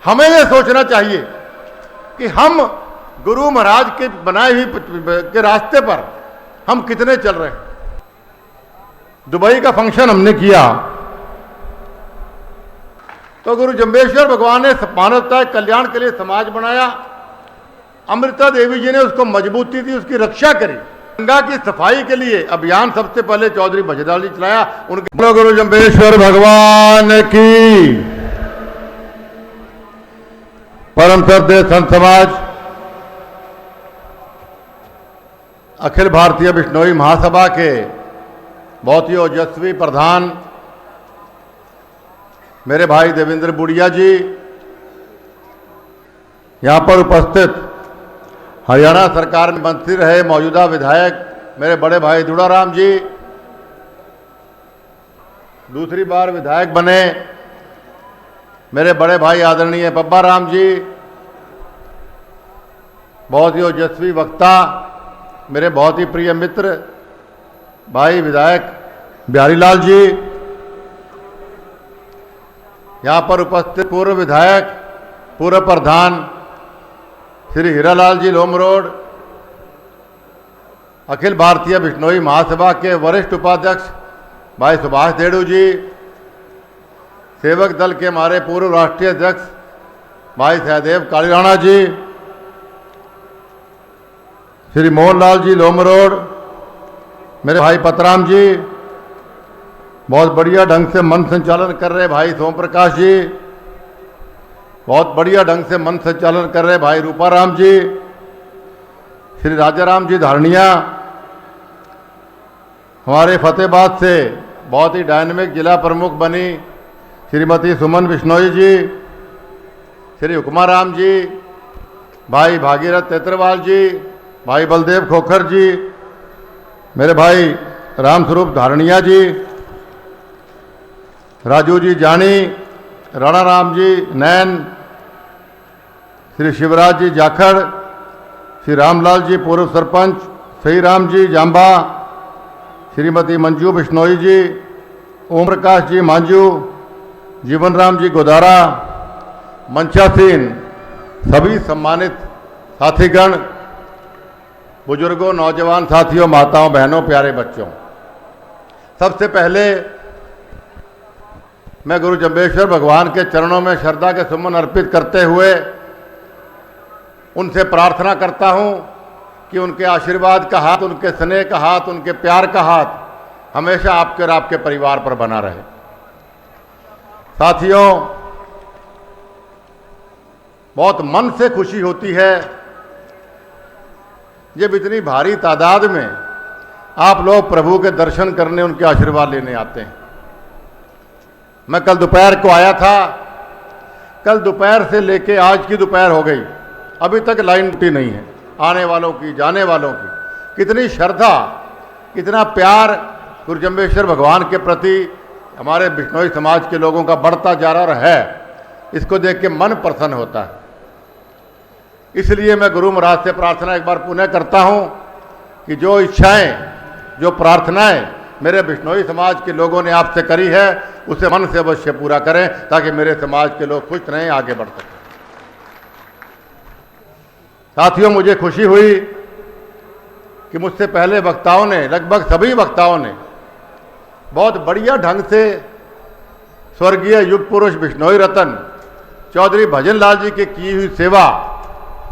हमें यह सोचना चाहिए कि हम गुरु महाराज के बनाए हुए के रास्ते पर हम कितने चल रहे हैं। दुबई का फंक्शन हमने किया तो गुरु जम्बेश्वर भगवान ने मानवता के कल्याण के लिए समाज बनाया। अमृता देवी जी ने उसको मजबूती दी, उसकी रक्षा करी। गंगा की सफाई के लिए अभियान सबसे पहले चौधरी भजनलाल जी चलाया। उनके गुरु जम्बेश्वर भगवान की। परम श्रद्धेय संत समाज, अखिल भारतीय बिश्नोई महासभा के बहुत ही ओजस्वी प्रधान मेरे भाई देवेंद्र बुढ़िया जी, यहाँ पर उपस्थित हरियाणा सरकार में मंत्री रहे मौजूदा विधायक मेरे बड़े भाई दुड़ाराम जी, दूसरी बार विधायक बने मेरे बड़े भाई आदरणीय बब्बा राम जी, बहुत ही ओजस्वी वक्ता मेरे बहुत ही प्रिय मित्र भाई विधायक बिहारी लाल जी, यहाँ पर उपस्थित पूर्व विधायक पूर्व प्रधान श्री हीरालाल जी लोमरोड, अखिल भारतीय बिश्नोई महासभा के वरिष्ठ उपाध्यक्ष भाई सुभाष देड़ू जी, सेवक दल के हमारे पूर्व राष्ट्रीय अध्यक्ष भाई सहदेव कालीराणा जी, श्री मोहनलाल जी लोमरोड, मेरे भाई पतराम जी, बहुत बढ़िया ढंग से मन संचालन कर रहे भाई सोम प्रकाश जी, बहुत बढ़िया ढंग से मन संचालन कर रहे भाई रूपाराम जी, श्री राजाराम जी धारणिया, हमारे फतेहाबाद से बहुत ही डायनेमिक जिला प्रमुख बनी श्रीमती सुमन बिश्नोई जी, श्री हुक्माराम जी, भाई भागीरथ तेतरवाल जी, भाई बलदेव खोखर जी, मेरे भाई रामस्वरूप धारणिया जी, राजू जी जानी, राणा राम जी नैन, श्री शिवराज जी जाखड़, श्री रामलाल जी पूर्व सरपंच, सही राम जी जाम्बा, श्रीमती मंजू बिश्नोई जी, ओम प्रकाश जी मांझू, जीवन राम जी गोदारा, मंचासीन, सभी सम्मानित साथीगण, बुजुर्गों, नौजवान साथियों, माताओं, बहनों, प्यारे बच्चों, सबसे पहले मैं गुरु जम्बेश्वर भगवान के चरणों में श्रद्धा के सुमन अर्पित करते हुए उनसे प्रार्थना करता हूं कि उनके आशीर्वाद का हाथ, उनके स्नेह का हाथ, उनके प्यार का हाथ हमेशा आपके और आपके परिवार पर बना रहे। साथियों, बहुत मन से खुशी होती है जब इतनी भारी तादाद में आप लोग प्रभु के दर्शन करने, उनके आशीर्वाद लेने आते हैं। मैं कल दोपहर को आया था, कल दोपहर से लेके आज की दोपहर हो गई, अभी तक लाइन टूटी नहीं है। आने वालों की, जाने वालों की कितनी श्रद्धा, कितना प्यार गुरु जम्बेश्वर भगवान के प्रति हमारे बिश्नोई समाज के लोगों का बढ़ता जा रहा है, इसको देख के मन प्रसन्न होता है। इसलिए मैं गुरु महाराज से प्रार्थना एक बार पुनः करता हूं कि जो इच्छाएं, जो प्रार्थनाएं मेरे बिश्नोई समाज के लोगों ने आपसे करी है, उसे मन से अवश्य पूरा करें ताकि मेरे समाज के लोग खुश रहें, आगे बढ़ सकें। साथियों, मुझे खुशी हुई कि मुझसे पहले वक्ताओं ने, लगभग सभी वक्ताओं ने बहुत बढ़िया ढंग से स्वर्गीय युग पुरुष बिश्नोई रतन चौधरी भजनलाल जी की हुई सेवा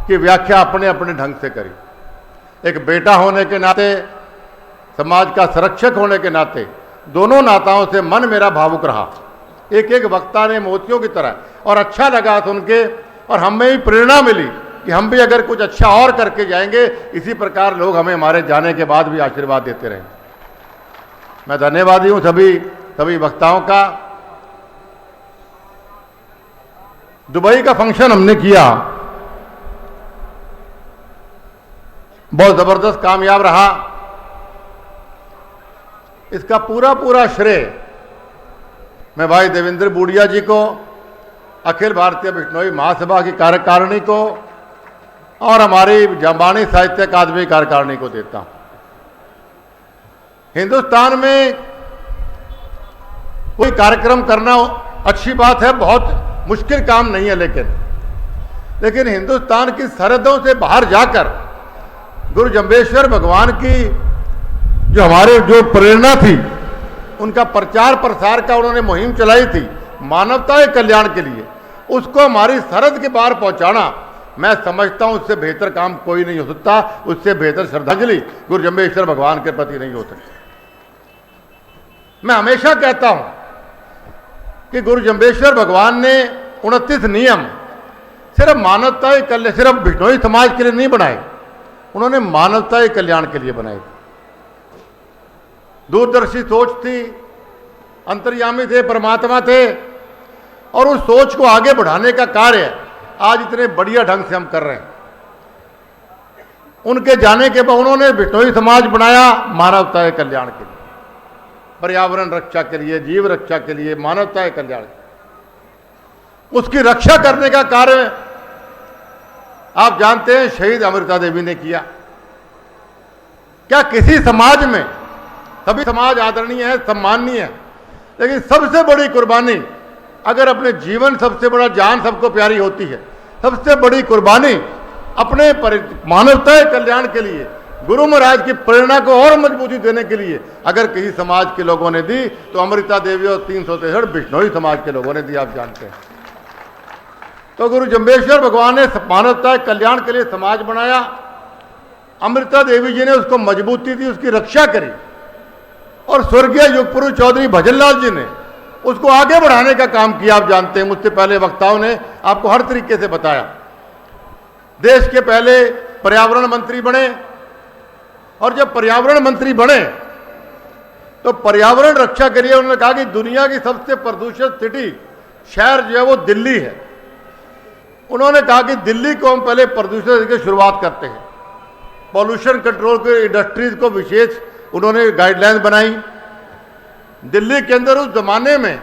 की व्याख्या अपने अपने ढंग से करी। एक बेटा होने के नाते, समाज का संरक्षक होने के नाते, दोनों नाताओं से मन मेरा भावुक रहा। एक एक वक्ता ने मोतियों की तरह, और अच्छा लगा सुन के, और हमें भी प्रेरणा मिली कि हम भी अगर कुछ अच्छा और करके जाएंगे, इसी प्रकार लोग हमें हमारे जाने के बाद भी आशीर्वाद देते रहेंगे। मैं धन्यवादी हूं सभी वक्ताओं का। दुबई का फंक्शन हमने किया, बहुत जबरदस्त कामयाब रहा। इसका पूरा श्रेय मैं भाई देवेंद्र बुढ़िया जी को, अखिल भारतीय बिश्नोई महासभा की कार्यकारिणी को और हमारी जाम्बानी साहित्य अकादमी कार्यकारिणी को देता हूं। हिंदुस्तान में कोई कार्यक्रम करना अच्छी बात है, बहुत मुश्किल काम नहीं है, लेकिन हिंदुस्तान की सरहदों से बाहर जाकर गुरु जम्बेश्वर भगवान की जो हमारे जो प्रेरणा थी, उनका प्रचार प्रसार का उन्होंने मुहिम चलाई थी मानवता के कल्याण के लिए, उसको हमारी सरहद के बाहर पहुंचाना, मैं समझता हूं उससे बेहतर काम कोई नहीं हो सकता, उससे बेहतर श्रद्धांजलि गुरु जम्बेश्वर भगवान के प्रति नहीं हो सकती। मैं हमेशा कहता हूं कि गुरु जम्बेश्वर भगवान ने 29 नियम सिर्फ मानवता के कल्याण, सिर्फ बिश्नोई समाज के लिए नहीं बनाए, उन्होंने मानवता के कल्याण के लिए बनाए। दूरदर्शी सोच थी, अंतर्यामी थे, परमात्मा थे, और उस सोच को आगे बढ़ाने का कार्य आज इतने बढ़िया ढंग से हम कर रहे हैं। उनके जाने के बाद उन्होंने बिश्नोई समाज बनाया मानवता के कल्याण के लिए, पर्यावरण रक्षा के लिए, जीव रक्षा के लिए, मानवता के कल्याण, उसकी रक्षा करने का कार्य आप जानते हैं शहीद अमृता देवी ने किया। क्या किसी समाज में, सभी समाज आदरणीय है, सम्माननीय है, लेकिन सबसे बड़ी कुर्बानी, अगर अपने जीवन सबसे बड़ा जान सबको प्यारी होती है, सबसे बड़ी कुर्बानी अपने मानवता के कल्याण के लिए, गुरु महाराज की प्रेरणा को और मजबूती देने के लिए अगर किसी समाज के लोगों ने दी तो अमृता देवी और 363 बिश्नोई समाज के लोगों ने दी, आप जानते हैं। तो गुरु जम्बेश्वर भगवान ने मानवता के कल्याण के लिए समाज बनाया, अमृता देवी जी ने उसको मजबूती दी, उसकी रक्षा करी, और स्वर्गीय युग पुरुष चौधरी भजनलाल जी ने उसको आगे बढ़ाने का काम किया। आप जानते हैं, मुझसे पहले वक्ताओं ने आपको हर तरीके से बताया। देश के पहले पर्यावरण मंत्री बने, और जब पर्यावरण मंत्री बने तो पर्यावरण रक्षा के लिए उन्होंने कहा कि दुनिया की सबसे प्रदूषित सिटी, शहर जो है वो दिल्ली है। उन्होंने कहा कि दिल्ली को हम पहले प्रदूषण की शुरुआत करते हैं। पॉल्यूशन कंट्रोल के इंडस्ट्रीज को विशेष उन्होंने गाइडलाइंस बनाई। दिल्ली के अंदर उस जमाने में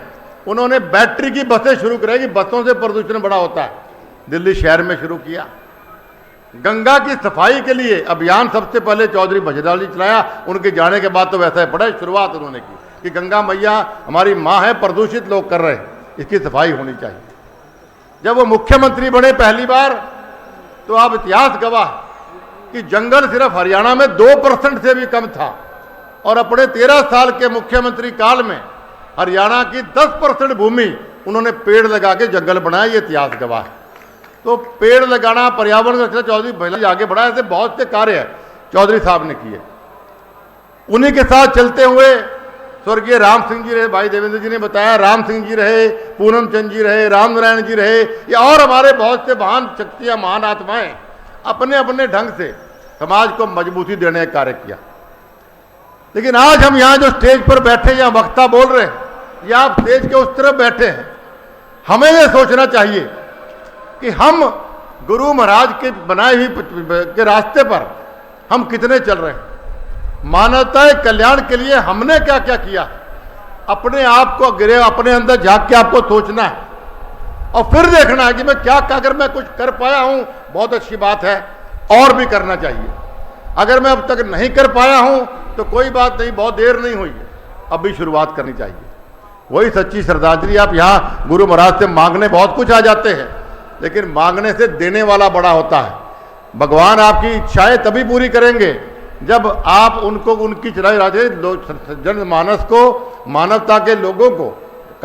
उन्होंने बैटरी की बसें शुरू कराई कि बसों से प्रदूषण बड़ा होता है, दिल्ली शहर में शुरू किया। गंगा की सफाई के लिए अभियान सबसे पहले चौधरी भजनलाल जी चलाया, उनके जाने के बाद तो वैसा है पड़ा, शुरुआत उन्होंने की कि गंगा मैया हमारी माँ है, प्रदूषित लोग कर रहे हैं, इसकी सफाई होनी चाहिए। जब वो मुख्यमंत्री बने पहली बार तो आप इतिहास गवाह कि जंगल सिर्फ हरियाणा में 2% से भी कम था, और अपने 13 साल के मुख्यमंत्री काल में हरियाणा की 10% भूमि उन्होंने पेड़ लगा के जंगल बनाया, ये इतिहास गवाह है। तो पेड़ लगाना, पर्यावरण रक्षा चौधरी भजनलाल आगे बढ़ा, ऐसे बहुत से कार्य चौधरी साहब ने किए। उन्हीं के साथ चलते हुए स्वर्गीय राम सिंह जी रहे, भाई देवेंद्र जी ने बताया, राम सिंह जी रहे, पूनम चंद जी रहे, राम नारायण जी रहे, या और हमारे बहुत से महान शक्तियां, महान आत्माएं अपने अपने ढंग से समाज को मजबूती देने का कार्य किया। लेकिन आज हम यहाँ जो स्टेज पर बैठे या वक्ता बोल रहे हैं, या आप स्टेज के उस तरफ बैठे हैं, हमें यह सोचना चाहिए कि हम गुरु महाराज के बनाए हुए के रास्ते पर हम कितने चल रहे हैं। मानवता के कल्याण के लिए हमने क्या क्या किया, अपने आप को गिरे, अपने अंदर झांक के आपको सोचना है, और फिर देखना है कि मैं क्या क्या, अगर मैं कुछ कर पाया हूं बहुत अच्छी बात है, और भी करना चाहिए। अगर मैं अब तक नहीं कर पाया हूं तो कोई बात नहीं, बहुत देर नहीं हुई है, अब भी शुरुआत करनी चाहिए। वही सच्ची श्रद्धांजलि। आप यहाँ गुरु महाराज से मांगने बहुत कुछ आ जाते हैं, लेकिन मांगने से देने वाला बड़ा होता है। भगवान आपकी इच्छाएं तभी पूरी करेंगे जब आप उनको, उनकी चलाए जनमानस को, मानवता के लोगों को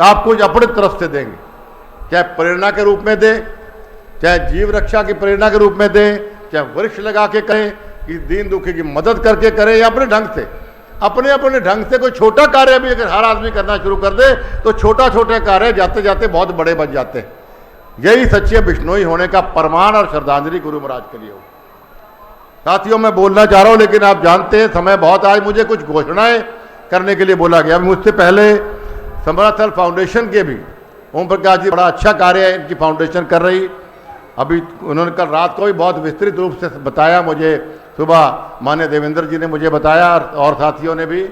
आप कुछ अपने तरफ से देंगे, चाहे प्रेरणा के रूप में दे, चाहे जीव रक्षा की प्रेरणा के रूप में दे, चाहे वृक्ष लगा के करें कि दीन दुखी की मदद करके करें, या अपने ढंग से, अपने अपने ढंग से कोई छोटा कार्य भी अगर हर आदमी करना शुरू कर दे तो छोटा छोटे कार्य जाते जाते बहुत बड़े बन जाते हैं। यही सच्चे बिश्नोई होने का प्रमाण और श्रद्धांजलि गुरु महाराज के लिए हो। साथियों, मैं बोलना चाह रहा हूं, लेकिन आप जानते हैं समय बहुत, आज मुझे कुछ घोषणाएं करने के लिए बोला गया। मुझसे पहले समराथल फाउंडेशन के भी ओम प्रकाश जी बड़ा अच्छा कार्य है इनकी फाउंडेशन कर रही। अभी उन्होंने कल रात को भी बहुत विस्तृत रूप से बताया मुझे, सुबह माननीय देवेंद्र जी ने मुझे बताया और साथियों ने भी,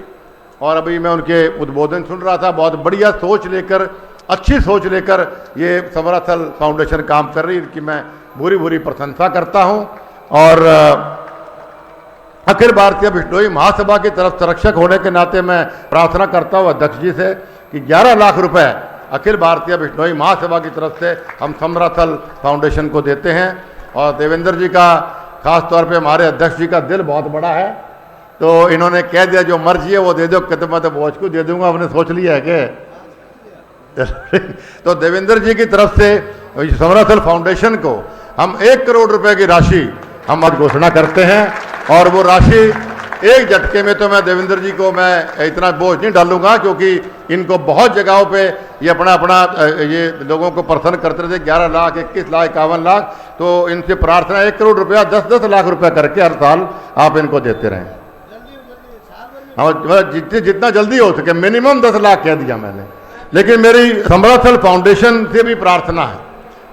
और अभी मैं उनके उद्बोधन सुन रहा था। बहुत बढ़िया सोच लेकर, अच्छी सोच लेकर ये समराथल फाउंडेशन काम कर रही है, इनकी मैं भूरी भूरी प्रशंसा करता हूँ। और अखिल भारतीय बिश्नोई महासभा की तरफ संरक्षक होने के नाते मैं प्रार्थना करता हूँ अध्यक्ष जी से कि 11 लाख रुपए अखिल भारतीय बिश्नोई महासभा की तरफ से हम समराथल फाउंडेशन को देते हैं। और देवेंद्र जी का खास तौर पे हमारे अध्यक्ष जी का दिल बहुत बड़ा है, तो इन्होंने कह दिया जो मर्जी है वो दे दो, कहते मैं तो भोज को दे दूंगा, आपने सोच लिया है क्या? तो देवेंद्र जी की तरफ से समराथल फाउंडेशन को हम 1 करोड़ रुपए की राशि हम आज घोषणा करते हैं। और वो राशि एक झटके में तो मैं देवेंद्र जी को मैं इतना बोझ नहीं डालूंगा, क्योंकि इनको बहुत जगहों पे ये अपना ये लोगों को प्रसन्न करते थे, 11 लाख 21 लाख 51 लाख। तो इनसे प्रार्थना 1 करोड़ रुपया 10-10 लाख रुपया करके हर साल आप इनको देते रहें। जितना जल्दी हो सके, मिनिमम 10 लाख कह दिया मैंने। लेकिन मेरी समराथल फाउंडेशन से भी प्रार्थना है,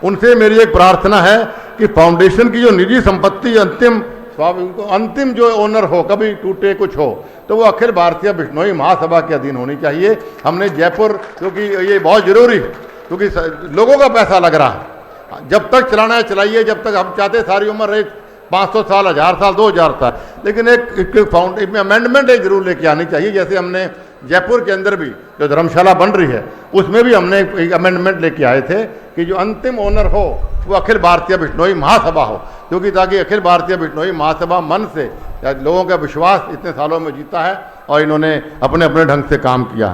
उनसे मेरी एक प्रार्थना है कि फाउंडेशन की जो निजी संपत्ति अंतिम जो ओनर हो, कभी टूटे कुछ हो, तो वो अखिल भारतीय बिश्नोई महासभा के अधीन होनी चाहिए। हमने जयपुर, क्योंकि ये बहुत जरूरी है, क्योंकि लोगों का पैसा लग रहा है, जब तक चलाना है चलाइए, जब तक हम चाहते सारी उम्र रहे 500 साल 1000 साल 2000 साल, लेकिन एक फाउंडेशन में अमेंडमेंट एक जरूर लेके आनी चाहिए। जैसे हमने जयपुर के अंदर भी जो धर्मशाला बन रही है उसमें भी हमने एक अमेंडमेंट लेके आए थे कि जो अंतिम ओनर हो वो अखिल भारतीय बिश्नोई महासभा हो, क्योंकि ताकि अखिल भारतीय बिश्नोई महासभा मन से लोगों का विश्वास इतने सालों में जीता है और इन्होंने अपने अपने ढंग से काम किया।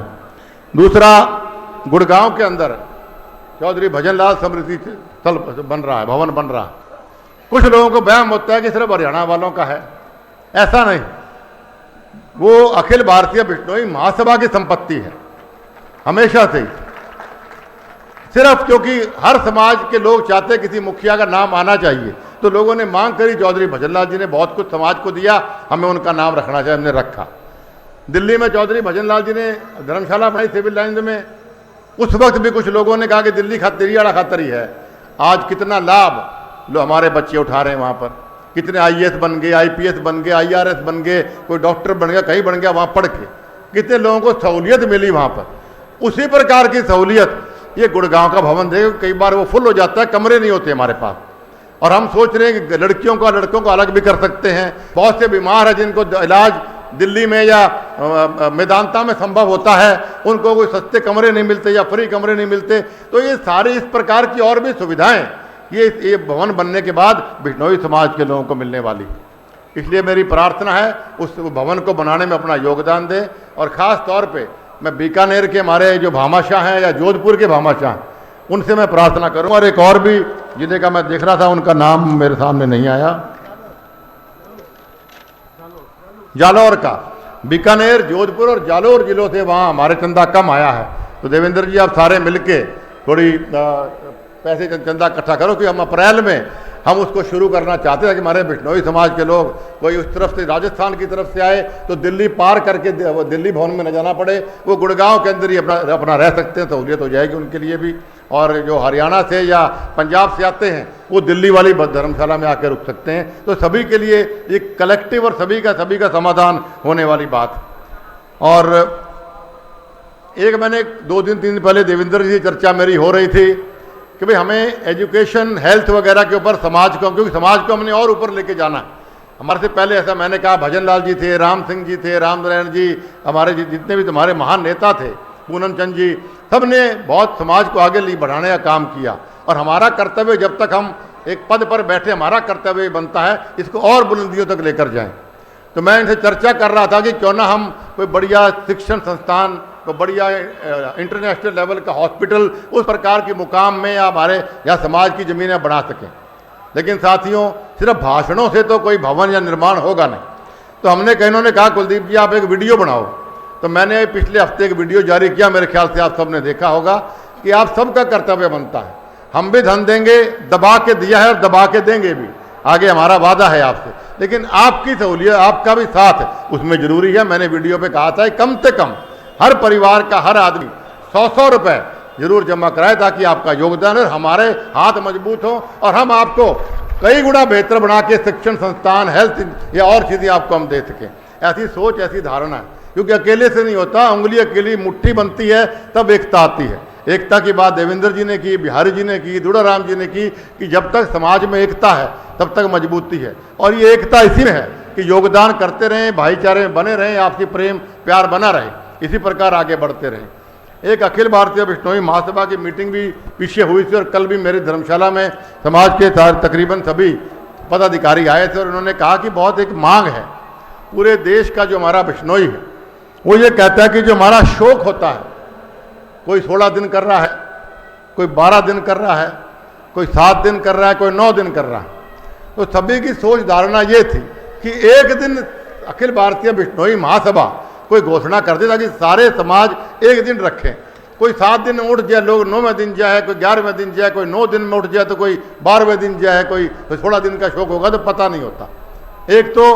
दूसरा, गुड़गांव के अंदर चौधरी भजनलाल स्मृति स्थल बन रहा है, भवन बन रहा है। कुछ लोगों को वहम होता है कि सिर्फ हरियाणा वालों का है, ऐसा नहीं, वो अखिल भारतीय बिश्नोई महासभा की संपत्ति है हमेशा से ही। सिर्फ क्योंकि हर समाज के लोग चाहते किसी मुखिया का नाम आना चाहिए, तो लोगों ने मांग करी, चौधरी भजनलाल जी ने बहुत कुछ समाज को दिया, हमें उनका नाम रखना चाहिए, हमने रखा। दिल्ली में चौधरी भजनलाल जी ने धर्मशाला बनाई सिविल लाइन्स में, उस वक्त भी कुछ लोगों ने कहा कि दिल्ली तेरियाड़ा खातरी है। आज कितना लाभ लो हमारे बच्चे उठा रहे हैं, वहाँ पर कितने IAS बन गए, IPS बन गए, IRS बन गए, कोई डॉक्टर बन गया, कहीं बन गया वहाँ पढ़ के, कितने लोगों को सहूलियत मिली वहाँ पर। उसी प्रकार की सहूलियत ये गुड़गांव का भवन देखो, कई बार वो फुल हो जाता है, कमरे नहीं होते हमारे पास, और हम सोच रहे हैं कि लड़कियों का लड़कों को अलग भी कर सकते हैं। बहुत से बीमार है जिनको इलाज दिल्ली में या मेदांता में संभव होता है, उनको कोई सस्ते कमरे नहीं मिलते या फ्री कमरे नहीं मिलते। तो ये सारी इस प्रकार की और भी सुविधाएं ये भवन बनने के बाद बिश्नोई समाज के लोगों को मिलने वाली। इसलिए मेरी प्रार्थना है उस भवन को बनाने में अपना योगदान दें। और ख़ास तौर पे मैं बीकानेर के हमारे जो भामाशाह हैं या जोधपुर के भामाशाह हैं, उनसे मैं प्रार्थना करूं। और एक और भी जिन्हें का मैं देख रहा था, उनका नाम मेरे सामने नहीं आया, जालौर का, बीकानेर, जोधपुर और जालौर जिलों से वहाँ हमारे चंदा कम आया है। तो देवेंद्र जी आप सारे मिलके थोड़ी पैसे चंदा इकट्ठा करो कि हम अप्रैल में हम उसको शुरू करना चाहते हैं कि हमारे बिश्नोई समाज के लोग कोई उस तरफ से राजस्थान की तरफ से आए तो दिल्ली पार करके दिल्ली भवन में न जाना पड़े, वो गुड़गांव के अंदर ही अपना रह सकते हैं, सहूलियत हो जाएगी उनके लिए भी। और जो हरियाणा से या पंजाब से आते हैं वो दिल्ली वाली धर्मशाला में आकर रुक सकते हैं। तो सभी के लिए एक कलेक्टिव और सभी का समाधान होने वाली बात। और एक मैंने 2 दिन 3 दिन पहले देवेंद्र जी से चर्चा मेरी हो रही थी कि भाई हमें एजुकेशन हेल्थ वगैरह के ऊपर समाज को, क्योंकि समाज को हमने और ऊपर लेके जाना है। हमारे से पहले ऐसा मैंने कहा, भजनलाल जी थे, राम सिंह जी थे, रामनारायण जी, हमारे जितने भी तुम्हारे महान नेता थे, पूनम चंद जी, सब ने बहुत समाज को आगे बढ़ाने का काम किया। और हमारा कर्तव्य, जब तक हम एक पद पर बैठे, हमारा कर्तव्य बनता है इसको और बुलंदियों तक लेकर जाएं। तो मैं इनसे चर्चा कर रहा था कि क्यों ना हम कोई बढ़िया शिक्षण संस्थान, तो बढ़िया इंटरनेशनल लेवल का हॉस्पिटल उस प्रकार के मुकाम में या हमारे या समाज की ज़मीनें बढ़ा सकें। लेकिन साथियों, सिर्फ भाषणों से तो कोई भवन या निर्माण होगा नहीं। तो हमने इन्होंने कहा कुलदीप जी आप एक वीडियो बनाओ। तो मैंने पिछले हफ्ते एक वीडियो जारी किया, मेरे ख्याल से आप सबने देखा होगा, कि आप सबका कर्तव्य बनता है। हम भी धन देंगे, दबा के दिया है और दबा के देंगे भी, आगे हमारा वादा है आपसे, लेकिन आपकी सहूलियत, आपका भी साथ उसमें जरूरी है। मैंने वीडियो पे कहा था कम से कम हर परिवार का हर आदमी 100-100 रुपये जरूर जमा कराए, ताकि आपका योगदान और हमारे हाथ मजबूत हो और हम आपको कई गुना बेहतर बना के शिक्षण संस्थान, हेल्थ या और चीज़ें आपको हम दे सकें। ऐसी सोच, ऐसी धारणा है, क्योंकि अकेले से नहीं होता, उंगली अकेली मुट्ठी बनती है तब एकता आती है। एकता की बात देवेंद्र जी ने की, बिहारी जी ने की, दुड़ाराम जी ने की, कि जब तक समाज में एकता है तब तक मजबूती है। और ये एकता इसी में है कि योगदान करते रहें, भाईचारे में बने रहें, आपसी प्रेम प्यार बना रहे, इसी प्रकार आगे बढ़ते रहें। एक अखिल भारतीय बिश्नोई महासभा की मीटिंग भी पीछे हुई थी और कल भी मेरी धर्मशाला में समाज के तकरीबन सभी पदाधिकारी आए थे और उन्होंने कहा कि बहुत एक मांग है पूरे देश का जो हमारा बिश्नोई है, वो ये कहता है कि जो हमारा शोक होता है, कोई 16 दिन कर रहा है, कोई 12 दिन कर रहा है, कोई 7 दिन कर रहा है, कोई 9 दिन कर रहा है। तो सभी की सोच धारणा ये थी कि एक दिन अखिल भारतीय बिश्नोई महासभा कोई घोषणा कर दे ताकि सारे समाज एक दिन रखें। कोई 7 दिन में उठ जाए, लोग 9वें दिन जाए, कोई 11वें दिन जाए, कोई 9 दिन में उठ जाए, तो कोई 12वें दिन जाए, कोई 16 दिन का शौक होगा तो पता नहीं होता। एक तो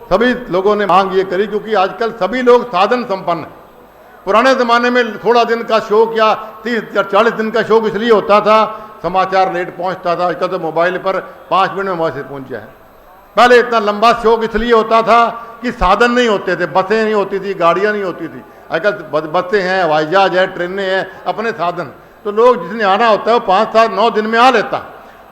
सभी लोगों ने मांग ये करी क्योंकि आजकल सभी लोग साधन संपन्न हैं। पुराने ज़माने में 16 दिन का शौक या 30 या 40 दिन का शौक इसलिए होता था, समाचार लेट पहुंचता था। आजकल तो मोबाइल पर 5 मिनट में मैसेज पहुंच जाए। पहले इतना लंबा शौक इसलिए होता था कि साधन नहीं होते थे, बसें नहीं होती थी, गाड़ियां नहीं होती थी। आजकल बसें हैं, हवाई जहाज है, ट्रेनें हैं, अपने साधन। तो लोग जिसने आना होता है वो 5, 7, 9 दिन में आ लेता।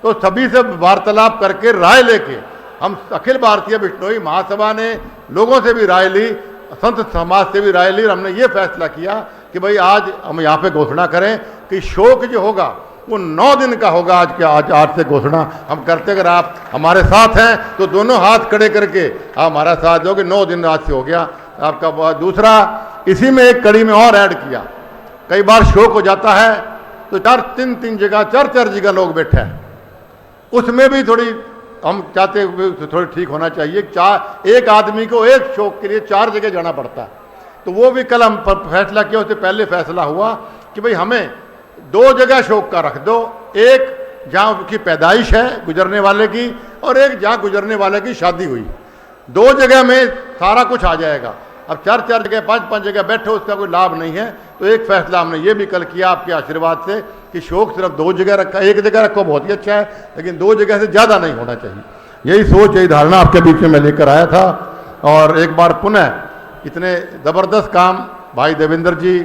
तो सभी से वार्तालाप करके राय लेके हम अखिल भारतीय बिश्नोई महासभा ने लोगों से भी राय ली, संत समाज से भी राय ली और हमने ये फैसला किया कि भाई आज हम यहाँ पे घोषणा करें कि शोक जो होगा वो 9 दिन का होगा। आज से घोषणा हम करते। अगर आप हमारे साथ हैं तो दोनों हाथ खड़े करके आप हमारा साथ दोगे। 9 दिन आज से हो गया आपका। दूसरा, इसी में एक कड़ी में और ऐड किया, कई बार शोक हो जाता है तो 3 जगह 4 जगह लोग बैठे हैं, उसमें भी थोड़ी हम चाहते हुए थोड़ी ठीक होना चाहिए। एक आदमी को एक शौक के लिए 4 जगह जाना पड़ता है। तो वो भी कल हम फैसला किया। उससे पहले फैसला हुआ कि भाई हमें 2 जगह शौक का रख दो, एक जहाँ उसकी पैदाइश है गुजरने वाले की और एक जहाँ गुजरने वाले की शादी हुई। 2 जगह में सारा कुछ आ जाएगा। अब 4 जगह 5 जगह बैठो उसका कोई लाभ नहीं है। तो एक फैसला हमने ये भी कल किया आपके आशीर्वाद से कि शौक सिर्फ 2 जगह रखा। 1 जगह रखो बहुत ही अच्छा है, लेकिन 2 जगह से ज़्यादा नहीं होना चाहिए। यही सोच, यही धारणा आपके बीच में मैं लेकर आया था। और एक बार पुनः इतने ज़बरदस्त काम भाई देवेंद्र जी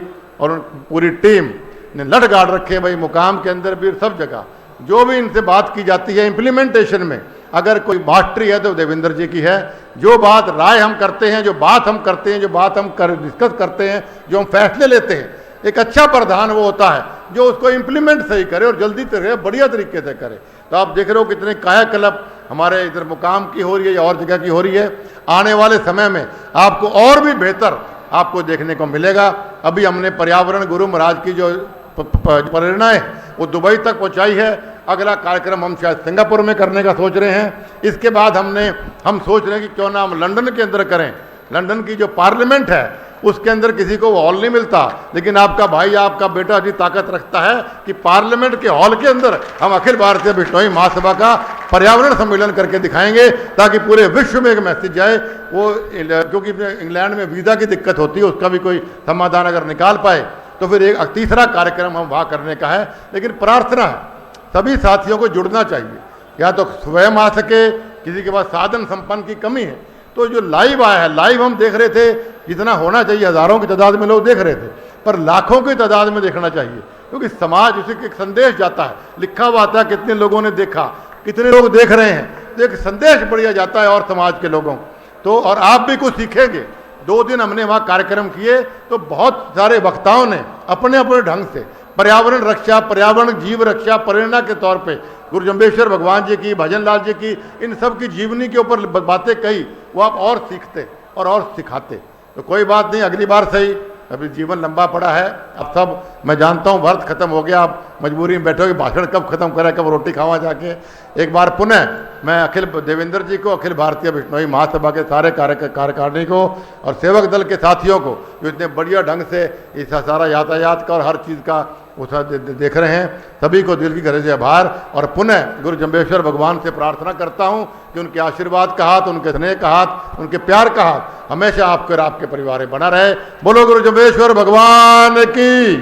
और पूरी टीम ने लठ गाड़ रखे भाई, मुकाम के अंदर भी सब जगह जो भी इनसे बात की जाती है इम्प्लीमेंटेशन में अगर कोई मास्टरी है तो देवेंद्र जी की है। जो बात राय हम करते हैं, जो बात हम करते हैं, जो बात हम डिस्कस करते हैं, जो हम फैसले लेते हैं, एक अच्छा प्रधान वो होता है जो उसको इम्प्लीमेंट सही करे और जल्दी करे, बढ़िया तरीके से करे। तो आप देख रहे हो कितने कायाकल्प हमारे इधर मुकाम की हो रही है या और जगह की हो रही है। आने वाले समय में आपको और भी बेहतर आपको देखने को मिलेगा। अभी हमने पर्यावरण गुरु महाराज की जो प्रेरणा है वो दुबई तक पहुंचाई है। अगला कार्यक्रम हम शायद सिंगापुर में करने का सोच रहे हैं। इसके बाद हम सोच रहे हैं कि क्यों ना हम लंदन के अंदर करें। लंदन की जो पार्लियामेंट है उसके अंदर किसी को हॉल नहीं मिलता, लेकिन आपका भाई आपका बेटा इतनी ताकत रखता है कि पार्लियामेंट के हॉल के अंदर हम अखिल भारतीय बिश्नोई महासभा का पर्यावरण सम्मेलन करके दिखाएंगे ताकि पूरे विश्व में एक मैसेज जाए। वो क्योंकि इंग्लैंड में वीज़ा की दिक्कत होती है, उसका भी कोई समाधान अगर निकाल पाए तो फिर एक तीसरा कार्यक्रम हम वहाँ करने का है। लेकिन प्रार्थना है सभी साथियों को जुड़ना चाहिए। या तो स्वयं आ सके, किसी के पास साधन संपन्न की कमी है तो जो लाइव आया है, लाइव हम देख रहे थे, जितना होना चाहिए हज़ारों की तादाद में लोग देख रहे थे, पर लाखों की तादाद में देखना चाहिए क्योंकि समाज उसे एक संदेश जाता है, लिखा हुआ आता है कितने लोगों ने देखा, कितने लोग देख रहे हैं, तो एक संदेश बढ़िया जाता है और समाज के लोगों तो। और आप भी कुछ सीखेंगे। 2 दिन हमने वहाँ कार्यक्रम किए तो बहुत सारे वक्ताओं ने अपने अपने ढंग से पर्यावरण रक्षा, पर्यावरण जीव रक्षा प्रेरणा के तौर पे गुरु जम्बेश्वर भगवान जी की, भजन लाल जी की, इन सब की जीवनी के ऊपर बातें कही। वो आप और सीखते और सिखाते। तो कोई बात नहीं, अगली बार सही, अभी जीवन लंबा पड़ा है। अब सब मैं जानता हूँ वर्त खत्म हो गया, आप मजबूरी में बैठोगे, भाषण कब खत्म करें, कब रोटी खावा जाके। एक बार पुनः मैं अखिल देवेंद्र जी को, अखिल भारतीय बिश्नोई महासभा के सारे कार्यकारिणी को और सेवक दल के साथियों को जो इतने बढ़िया ढंग से इस सारा यातायात का और हर चीज़ का देख रहे हैं, सभी को दिल की गहराई से आभार। और पुनः गुरु जम्बेश्वर भगवान से प्रार्थना करता हूँ कि उनके आशीर्वाद का हाथ, उनके स्नेह का हाथ, उनके प्यार का हाथ हमेशा आपके और आपके परिवार में बना रहे। बोलो गुरु जम्बेश्वर भगवान की।